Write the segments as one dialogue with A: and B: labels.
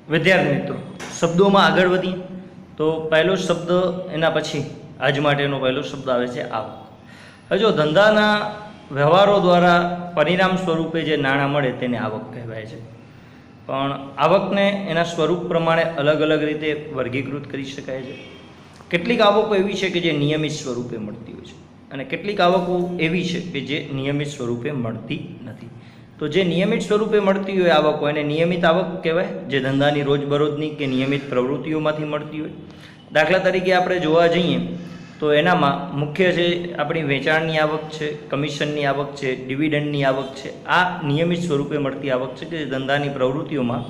A: વિદ્યાર્થી મિત્રો, શબ્દોમાં આગળ વધીએ તો પહેલો શબ્દ એના પછી આજ માટેનો પહેલો શબ્દ આવે છે આવક. હવે જો ધંધાના વ્યવહારો દ્વારા પરિણામ સ્વરૂપે જે નાણાં મળે તેને આવક કહેવાય છે. પણ આવકને એના સ્વરૂપ પ્રમાણે અલગ અલગ રીતે વર્ગીકૃત કરી શકાય છે. કેટલીક આવકો એવી છે કે જે નિયમિત સ્વરૂપે મળતી હોય છે અને કેટલીક આવકો એવી છે કે જે નિયમિત સ્વરૂપે મળતી નથી. તો જે નિયમિત સ્વરૂપે મળતી હોય આવક હોય એને નિયમિત આવક કહેવાય, જે ધંધાની રોજબરોજની કે નિયમિત પ્રવૃત્તિઓમાંથી મળતી હોય. દાખલા તરીકે આપણે જોવા જઈએ તો એનામાં મુખ્ય છે આપણી વેચાણની આવક છે, કમિશનની આવક છે, ડિવિડન્ડની આવક છે. આ નિયમિત સ્વરૂપે મળતી આવક છે કે જે ધંધાની પ્રવૃત્તિઓમાં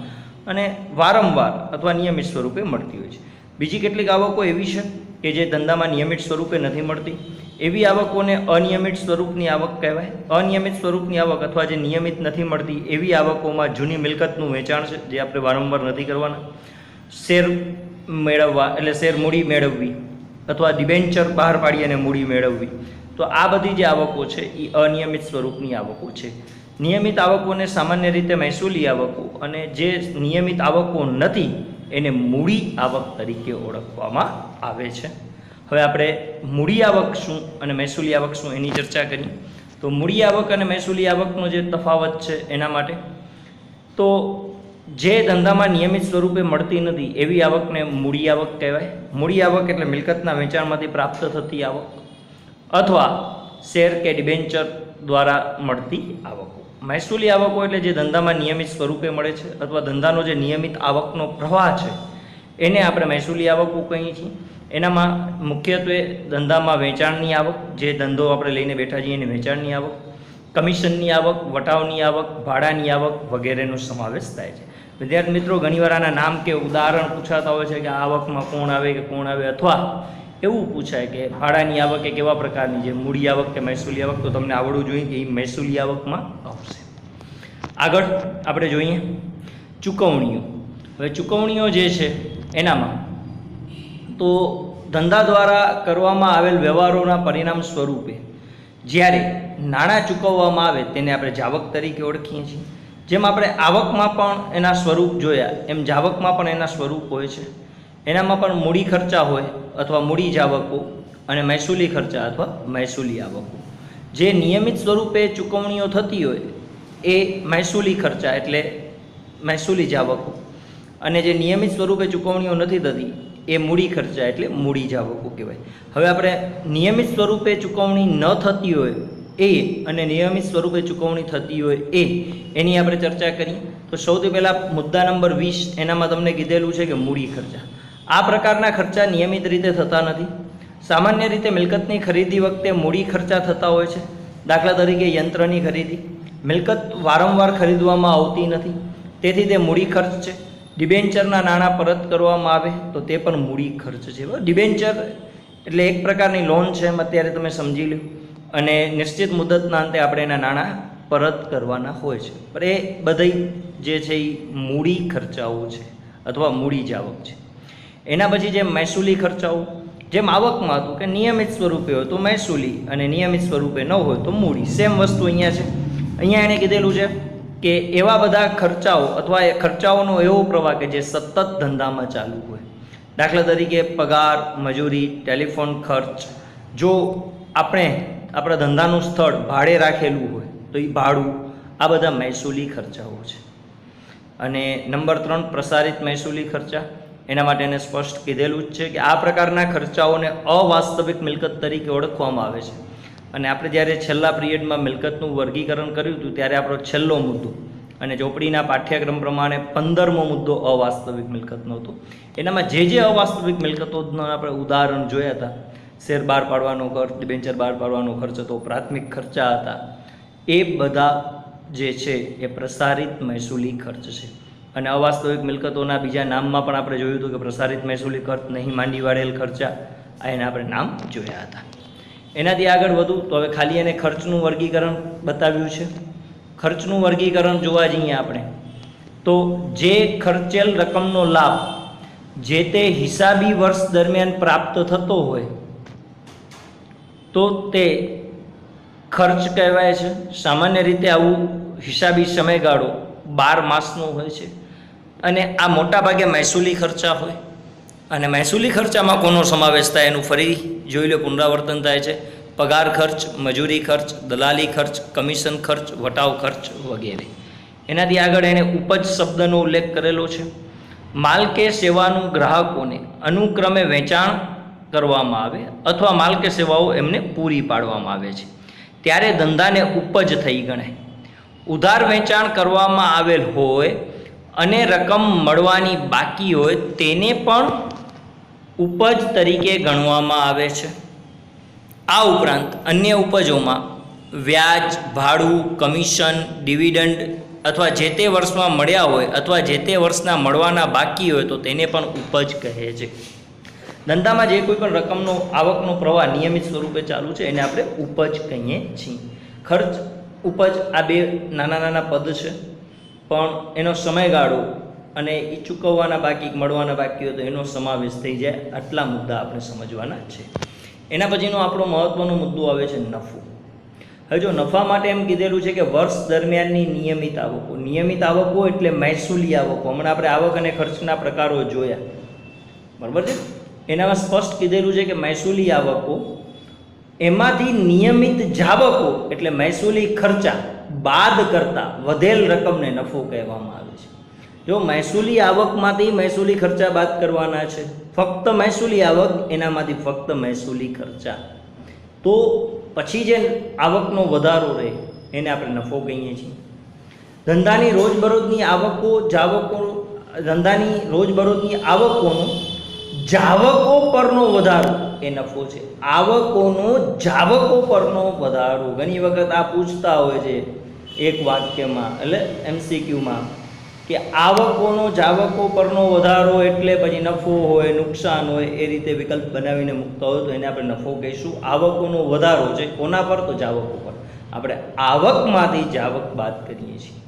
A: અને વારંવાર અથવા નિયમિત સ્વરૂપે મળતી હોય છે. બીજી કેટલીક આવકો એવી છે કે જે ધંધામાં નિયમિત સ્વરૂપે નથી મળતી. એવી આવકોને અનિયમિત સ્વરૂપની આવક કહેવાય. અનિયમિત સ્વરૂપની આવક અથવા જે નિયમિત નથી મળતી એવી આવકોમાં જૂની મિલકતનું વેચાણ છે, જે આપણે વારંવાર નથી કરવાના. શેર મેળવવા એટલે શેર મૂડી મેળવવી અથવા ડિબેન્ચર બહાર પાડી અને મૂડી મેળવવી. તો આ બધી જે આવકો છે એ અનિયમિત સ્વરૂપની આવકો છે. નિયમિત આવકોને સામાન્ય રીતે મહેસૂલી આવકો અને જે નિયમિત આવકો નથી એને મૂડી આવક તરીકે ઓળખવામાં આવે છે. હવે આપણે મૂડી આવક શું અને મહેસૂલી આવક શું એની ચર્ચા કરીએ. તો મૂડી આવક અને મહેસૂલી આવકનો જે તફાવત છે એના માટે તો જે ધંધામાં નિયમિત સ્વરૂપે મળતી નથી એવી આવકને મૂડી આવક કહેવાય. મૂડી આવક એટલે મિલકતના વેચાણમાંથી પ્રાપ્ત થતી આવક અથવા શેર કે ડિબેન્ચર દ્વારા મળતી આવકો. મહેસૂલી આવકો એટલે જે ધંધામાં નિયમિત સ્વરૂપે મળે છે અથવા ધંધાનો જે નિયમિત આવકનો પ્રવાહ છે એને આપણે મહેસૂલી આવકો કહીએ છીએ. એનામાં મુખ્યત્વે ધંધામાં વેચાણની આવક, જે ધંધો આપણે લઈને બેઠા છીએ એની વેચાણની આવક, કમિશનની આવક, વટાવની આવક, ભાડાની આવક વગેરેનો સમાવેશ થાય છે. વિદ્યાર્થી મિત્રો, ઘણીવાર આના નામ કે ઉદાહરણ પૂછાતા હોય છે કે આ આવકમાં કોણ આવે કે કોણ આવે, અથવા એવું પૂછાય કે ભાડાની આવક એ કેવા પ્રકારની છે, મૂડી આવક કે મહેસૂલી આવક. તો તમને આવડવું જોઈએ કે એ મહેસૂલી આવકમાં આવશે. આગળ આપણે જોઈએ ચૂકવણીઓ. હવે ચૂકવણીઓ જે છે એનામાં તો ધંધા દ્વારા કરવામાં આવેલ વ્યવહારોના પરિણામ સ્વરૂપે જ્યારે નાણાં ચૂકવવામાં આવે તેને આપણે જાવક તરીકે ઓળખીએ છીએ. જેમ આપણે આવકમાં પણ એના સ્વરૂપ જોયા એમ જાવકમાં પણ એના સ્વરૂપ હોય છે. એનામાં પણ મૂડી ખર્ચા હોય અથવા મૂડી જાવકો અને મહેસૂલી ખર્ચા અથવા મહેસૂલી આવકો. જે નિયમિત સ્વરૂપે ચૂકવણીઓ થતી હોય એ મહેસૂલી ખર્ચા એટલે મહેસૂલી જાવકો, અને જે નિયમિત સ્વરૂપે ચૂકવણીઓ નથી થતી એ મૂડી ખર્ચા એટલે મૂડી જાવકો કહેવાય. હવે આપણે નિયમિત સ્વરૂપે ચૂકવણી ન થતી હોય એ અને નિયમિત સ્વરૂપે ચૂકવણી થતી હોય એની આપણે ચર્ચા કરીએ. તો સૌથી પહેલાં મુદ્દા નંબર 20 એનામાં તમને કીધેલું છે કે મૂડી ખર્ચા. આ પ્રકારના ખર્ચા નિયમિત રીતે થતા નથી. સામાન્ય રીતે મિલકતની ખરીદી વખતે મૂડી ખર્ચા થતા હોય છે. દાખલા તરીકે યંત્રની ખરીદી. મિલકત વારંવાર ખરીદવામાં આવતી નથી, તેથી તે મૂડી ખર્ચ છે. ડિબેન્ચરના નાણાં પરત કરવામાં આવે તો તે પણ મૂડી ખર્ચ છે. ડિબેન્ચર એટલે એક પ્રકારની લોન છે, એમ અત્યારે તમે સમજી લો, અને નિશ્ચિત મુદતના અંતે આપણે એના નાણાં પરત કરવાના હોય છે. પણ એ બધી જે છે એ મૂડી ખર્ચાઓ છે અથવા મૂડી જાવક છે. એના પછી જે મહેસૂલી ખર્ચાઓ, જેમ આવકમાં હતું કે નિયમિત સ્વરૂપે હોય તો મહેસૂલી અને નિયમિત સ્વરૂપે ન હોય તો મૂડી. સેમ વસ્તુ અહીંયા છે. અહીંયા એણે કીધેલું છે કે એવા બધા ખર્ચાઓ અથવા એ ખર્ચાઓનો એવો પ્રવાહ કે જે સતત ધંધામાં ચાલુ હોય. દાખલા તરીકે પગાર, મજૂરી, ટેલિફોન ખર્ચ. જો આપણે આપણા ધંધાનું સ્થળ ભાડે રાખેલું હોય તો એ ભાડું, આ બધા મહેસૂલી ખર્ચાઓ છે. અને નંબર 3 પ્રસારિત મહેસૂલી ખર્ચા. એના માટે એને સ્પષ્ટ કીધેલું જ છે કે આ પ્રકારના ખર્ચાઓને અવાસ્તવિક મિલકત તરીકે ઓળખવામાં આવે છે. અને આપણે જ્યારે છેલ્લા પિરિયડમાં મિલકતનું વર્ગીકરણ કર્યું હતું ત્યારે આપણો છેલ્લો મુદ્દો અને ચોપડીના પાઠ્યક્રમ પ્રમાણે 15મો મુદ્દો અવાસ્તવિક મિલકતનો હતો. એનામાં જે અવાસ્તવિક મિલકતોના આપણે ઉદાહરણ જોયા હતા, શેર બહાર પાડવાનો ખર્ચ, ડિબેન્ચર બહાર પાડવાનો ખર્ચ હતો, પ્રાથમિક ખર્ચા હતા, એ બધા જે છે એ પ્રસારિત મહેસૂલી ખર્ચ છે. અને અવાસ્તવિક મિલકતોના બીજા નામમાં પણ આપણે જોયું હતું કે પ્રસારિત મહેસૂલી ખર્ચ, નહીં માંડી વાળેલ ખર્ચા, આ એના આપણે નામ જોયા હતા. એનાથી આગળ વધુ તો હવે ખાલી એને ખર્ચનું વર્ગીકરણ બતાવ્યું છે. ખર્ચનું વર્ગીકરણ જોવા જઈએ આપણે તો જે ખર્ચેલ રકમનો લાભ જે તે હિસાબી વર્ષ દરમિયાન પ્રાપ્ત થતો હોય તો તે ખર્ચ કહેવાય છે. સામાન્ય રીતે આવું હિસાબી સમયગાળો 12 માસનો હોય છે. અને આ મોટા ભાગે મહેસૂલી ખર્ચા હોય અને મહેસૂલી ખર્ચામાં કોનો સમાવેશ થાય એનું ફરી જોઈ લો, પુનરાવર્તન થાય છે. પગાર ખર્ચ, મજૂરી ખર્ચ, દલાલી ખર્ચ, કમિશન ખર્ચ, વટાવ ખર્ચ વગેરે. એનાથી આગળ એણે ઉપજ શબ્દનો ઉલ્લેખ કરેલો છે. માલ કે સેવાનું ગ્રાહકોને અનુક્રમે વેચાણ કરવામાં આવે અથવા માલ કે સેવાઓ એમને પૂરી પાડવામાં આવે છે ત્યારે ધંધાને ઉપજ થઈ ગણાય. ઉધાર વેચાણ કરવામાં આવેલ હોય અને રકમ મળવાની બાકી હોય તેને પણ ઉપજ તરીકે ગણવામાં આવે છે. આ ઉપરાંત અન્ય ઉપજોમાં વ્યાજ, ભાડું, કમિશન, ડિવિડન્ડ અથવા જે તે વર્ષમાં મળ્યા હોય અથવા જે તે વર્ષના મળવાના બાકી હોય તો તેને પણ ઉપજ કહે છે. ધંધામાં જે કોઈ પણ રકમનો આવકનો પ્રવાહ નિયમિત સ્વરૂપે ચાલુ છે એને આપણે ઉપજ કહીએ છીએ. ખર્ચ, ઉપજ આ બે નાના નાના પદ છે, પણ એનો સમયગાળો અને એ ચૂકવવાના બાકી મળવાના બાકી હોય તો એનો સમાવેશ થઈ જાય. આટલા મુદ્દા આપણે સમજવાના છે. એના પછીનો આપણો મહત્ત્વનો મુદ્દો આવે છે નફો. હવે જો નફા માટે એમ કીધેલું છે કે વર્ષ દરમિયાનની નિયમિત આવકો. નિયમિત આવકો એટલે મહેસૂલી આવકો. હમણાં આપણે આવક અને ખર્ચના પ્રકારો જોયા, બરાબર છે. એનામાં સ્પષ્ટ કીધેલું છે કે મહેસૂલી આવકો એમાંથી નિયમિત જાવકો એટલે મહેસૂલી ખર્ચા બાદ કરતા વધેલ રકમને નફો કહેવામાં આવે છે. જો મહેસૂલી આવકમાંથી મહેસૂલી ખર્ચા બાદ કરવાના છે, ફક્ત મહેસૂલી આવક, એનામાંથી ફક્ત મહેસૂલી ખર્ચા, તો પછી જે આવકનો વધારો રહે એને આપણે નફો કહીએ છીએ. ધંધાની રોજબરોજની આવકો જાવકો, ધંધાની રોજબરોજની આવકોનો જાવકો પરનો વધારો એ નફો છે. આવકોનો જાવકો પરનો વધારો. ઘણી વખત આ પૂછતા હોય છે એક વાક્યમાં, એટલે MCQમાં, કે આવકોનો જાવકો પરનો વધારો એટલે પછી નફો હોય, નુકસાન હોય, એ રીતે વિકલ્પ બનાવીને મૂકતા હોય તો એને આપણે નફો કહીશું. આવકોનો વધારો છે કોના પર? તો જાવકો પર. આપણે આવકમાંથી જાવક બાદ કરીએ છીએ.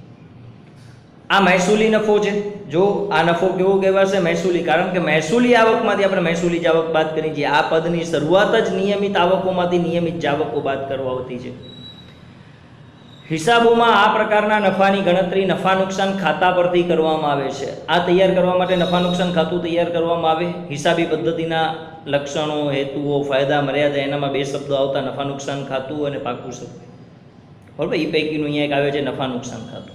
A: આ મહેસૂલી નફો છે. જો આ નફો કેવો કહેવાશે? મહેસૂલી. કારણ કે મહેસૂલી આવકમાંથી આપણે મહેસૂલી જાવક બાદ કરી છીએ. આ પદની શરૂઆત જ નિયમિત આવકોમાંથી નિયમિત જાવકો બાદ કરવા હોતી છે. હિસાબોમાં આ પ્રકારના નફાની ગણતરી નફા નુકસાન ખાતા પરથી કરવામાં આવે છે. આ તૈયાર કરવા માટે નફા નુકસાન ખાતું તૈયાર કરવામાં આવે. હિસાબી પદ્ધતિના લક્ષણો, હેતુઓ, ફાયદા, મર્યાદા, એનામાં બે શબ્દો આવતા, નફા નુકસાન ખાતું અને પાકું શબ્દ, બરાબર. એ પૈકીનું અહીંયા એક આવે છે નફા નુકસાન ખાતું.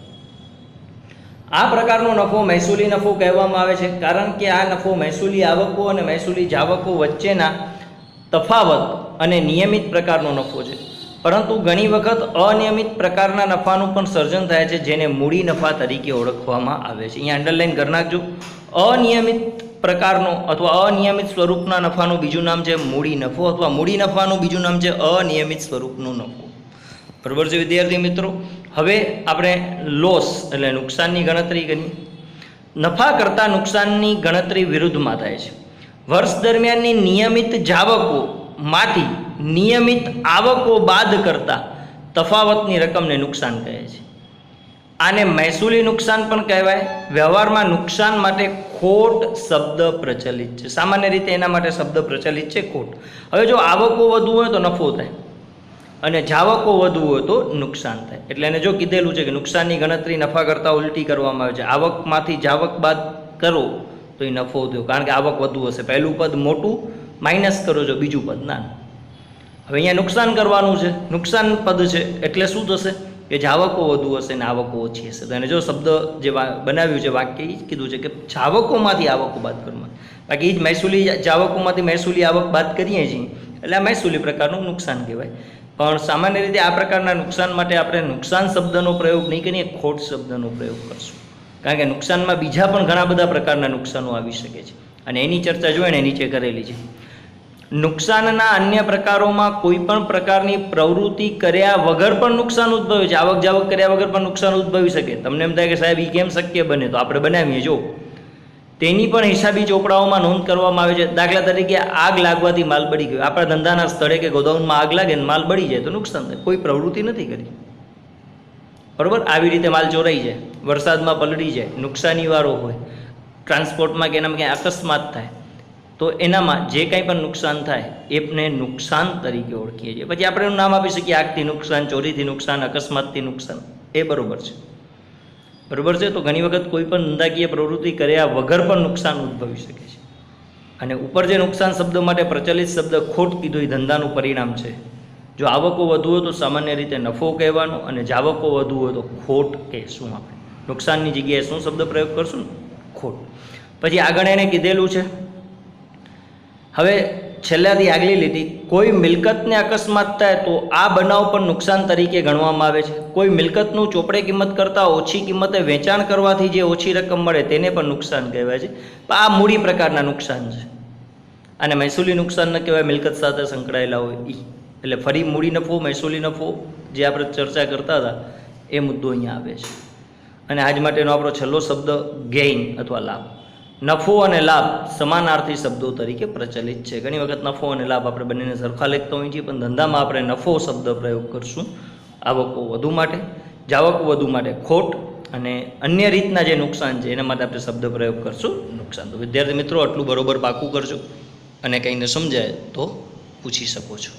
A: આ પ્રકારનો નફો મહેસૂલી નફો કહેવામાં આવે છે કારણ કે આ નફો મહેસૂલી આવકો અને મહેસૂલી જાવકો વચ્ચેના તફાવત અને નિયમિત પ્રકારનો નફો છે. પરંતુ ઘણી વખત અનિયમિત પ્રકારના નફાનું પણ સર્જન થાય છે જેને મૂડી નફા તરીકે ઓળખવામાં આવે છે. અહીંયા અંડરલાઈન કરી નાખજો. અનિયમિત પ્રકારનો અથવા અનિયમિત સ્વરૂપના નફાનું બીજું નામ છે મૂડી નફો, અથવા મૂડી નફાનું બીજું નામ છે અનિયમિત સ્વરૂપનો નફો. બરાબર છે વિદ્યાર્થી મિત્રો. હવે આપણે લોસ એટલે નુકસાનની ગણતરી કરીએ. નફા કરતાં નુકસાનની ગણતરી વિરુદ્ધમાં થાય છે. વર્ષ દરમિયાનની નિયમિત જાવકોમાંથી નિયમિત આવકો બાદ કરતા તફાવતની રકમને નુકસાન કહે છે. આને મહેસૂલી નુકસાન પણ કહેવાય. વ્યવહારમાં નુકસાન માટે ખોટ શબ્દ પ્રચલિત છે. સામાન્ય રીતે એના માટે શબ્દ પ્રચલિત છે ખોટ. હવે જો આવકો વધુ હોય તો નફો થાય અને જાવકો વધુ હોય તો નુકસાન થાય. એટલે એને જો કીધેલું છે કે નુકસાનની ગણતરી નફા કરતાં ઉલટી કરવામાં આવે છે. આવકમાંથી જાવક બાદ કરો તો એ નફો થયો, કારણ કે આવક વધુ હશે. પહેલું પદ મોટું માઇનસ કરો છો, બીજું પદ નાનું. હવે અહીંયા નુકસાન કરવાનું છે, નુકસાન પદ છે એટલે શું થશે કે જાવકો વધુ હશે ને આવકો ઓછી હશે. તો એને જો શબ્દ જે બનાવ્યું છે વાક્ય એ જ કીધું છે કે જાવકોમાંથી આવકો બાદ કરવા. બાકી એ જ મહેસૂલી જાવકોમાંથી મહેસૂલી આવક બાદ કરીએ છીએ એટલે આ મહેસૂલી પ્રકારનું નુકસાન કહેવાય. પણ સામાન્ય રીતે આ પ્રકારના નુકસાન માટે આપણે નુકસાન શબ્દનો પ્રયોગ નહીં કરીએ, ખોટ શબ્દનો પ્રયોગ કરશું. કારણ કે નુકસાનમાં બીજા પણ ઘણા બધા પ્રકારના નુકસાનો આવી શકે છે અને એની ચર્ચા જોઈને નીચે કરેલી છે. નુકસાનના અન્ય પ્રકારોમાં કોઈ પણ પ્રકારની પ્રવૃત્તિ કર્યા વગર પણ નુકસાન ઉદ્ભવે છે. આવક જાવક કર્યા વગર પણ નુકસાન ઉદ્ભવી શકે. તમને એમ થાય કે સાહેબ એ કેમ શક્ય બને? તો આપણે બનાવીએ જો. તેની પણ હિસાબી ચોપડાઓમાં નોંધ કરવામાં આવે છે. દાખલા તરીકે આગ લાગવાથી માલ બળી ગયો. આપણા ધંધાના સ્થળે કે ગોદાઉનમાં આગ લાગે ને માલ બળી જાય તો નુકસાન થાય. કોઈ પ્રવૃત્તિ નથી કરી, બરાબર. આવી રીતે માલ ચોરાઈ જાય, વરસાદમાં પલળી જાય, નુકસાની વાળો હોય, ટ્રાન્સપોર્ટમાં કે એનામાં ક્યાંય અકસ્માત થાય, તો એનામાં જે કંઈ પણ નુકસાન થાય એને નુકસાન તરીકે ઓળખીએ છીએ. પછી આપણે એનું નામ આપી શકીએ આગથી નુકસાન, ચોરીથી નુકસાન, અકસ્માતથી નુકસાન, એ બરાબર છે, બરાબર છે. તો ઘણી વખત કોઈ પણ ધંધાકીય પ્રવૃત્તિ કર્યા વગર પણ નુકસાન ઉદ્ભવી શકે છે. અને ઉપર જે નુકસાન શબ્દ માટે પ્રચલિત શબ્દ ખોટ કીધો એ ધંધાનું પરિણામ છે. જો આવકો વધુ હોય તો સામાન્ય રીતે નફો કહેવાનો, અને જાવકો વધુ હોય તો ખોટ કહેશું આપણે. નુકસાનની જગ્યાએ શું શબ્દ પ્રયોગ કરશું? ખોટ. પછી આગળ એને કીધેલું છે, હવે છેલ્લાથી આગલી લીટી, કોઈ મિલકતને અકસ્માત થાય તો આ બનાવ પણ નુકસાન તરીકે ગણવામાં આવે છે. કોઈ મિલકતનું ચોપડે કિંમત કરતાં ઓછી કિંમતે વેચાણ કરવાથી જે ઓછી રકમ મળે તેને પણ નુકસાન કહેવાય છે. આ મૂડી પ્રકારના નુકસાન છે. અને મહેસૂલી નુકસાન ન કહેવાય, મિલકત સાથે સંકળાયેલા હોય એ. એટલે ફરી મૂડી નફો, મહેસૂલી નફો જે આપણે ચર્ચા કરતા હતા એ મુદ્દો અહીંયા આવે છે. અને આજ માટેનો આપણો છેલ્લો શબ્દ ગેઇન અથવા લાભ. નફો અને લાભ સમાનાર્થી શબ્દો તરીકે પ્રચલિત છે. ઘણી વખત નફો અને લાભ આપણે બંનેને સરખા લેખતા હોઈએ છીએ, પણ ધંધામાં આપણે નફો શબ્દ પ્રયોગ કરશું આવકો વધુ માટે, જાવકો વધુ માટે ખોટ, અને અન્ય રીતના જે નુકસાન છે એના માટે આપણે શબ્દ પ્રયોગ કરશું નુકસાન. તો વિદ્યાર્થી મિત્રો આટલું બરોબર પાકું કરજો, અને કંઈ ન સમજાય તો પૂછી શકો છો.